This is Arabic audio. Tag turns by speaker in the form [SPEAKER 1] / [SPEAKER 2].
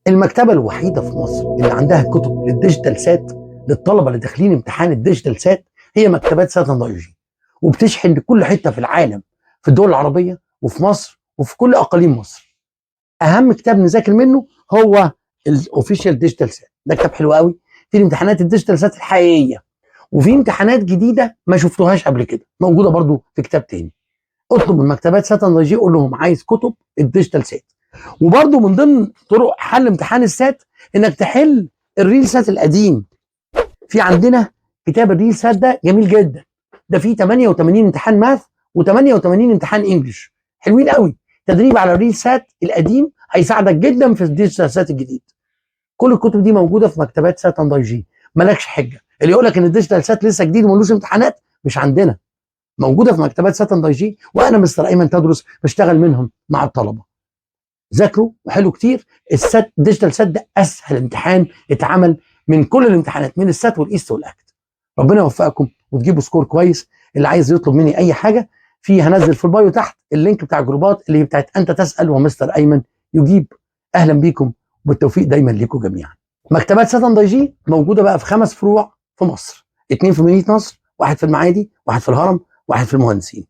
[SPEAKER 1] المكتبة الوحيدة في مصر اللي عندها كتب للديجيتال سات للطلبة اللي داخلين امتحان الديجيتال سات هي مكتبات سات اند اي جي، وبتشحن لكل حتة في العالم، في الدول العربية وفي مصر وفي كل اقاليم مصر. اهم كتاب نذاكر منه هو الاوفيشال ديجيتال سات. ده كتاب حلو قوي في الامتحانات الديجيتال سات الحقيقية، وفي امتحانات جديدة ما شفتوهاش قبل كده موجودة برضو في كتاب تاني. اطلب من مكتبات سات اند اي جي، قول لهم عايز كتب الديجيتال سات. وبرده من ضمن طرق حل امتحان السات انك تحل الريل سات القديم. في عندنا كتاب الريل سات ده جميل جدا، ده فيه 88 امتحان ماث و88 امتحان انجلش، حلوين قوي. تدريب على الريل سات القديم هيساعدك جدا في الديجيتال سات الجديد. كل الكتب دي موجوده في مكتبات سات اند اي جي، مالكش حجه. اللي يقول لك ان الديجيتال سات لسه جديد وملوش امتحانات، مش عندنا، موجوده في مكتبات سات اند اي جي، وانا مستر ايمن تدرس بشتغل منهم مع الطلبه. ذاكروا وحلو كتير. السات ديجيتال سات ده اسهل امتحان اتعمل من كل الامتحانات، من السات والايست والاكت. ربنا يوفقكم وتجيبوا سكور كويس. اللي عايز يطلب مني اي حاجه، في هنزل في البايو تحت اللينك بتاع الجروبات اللي بتاعت انت تسال ومستر ايمن يجيب. اهلا بيكم وبالتوفيق دايما ليكم جميعا. مكتبات سات اند اي جي موجوده بقى في 5 فروع في مصر، 2 في مدينه نصر، واحد في المعادي، واحد في الهرم، واحد في المهندسين.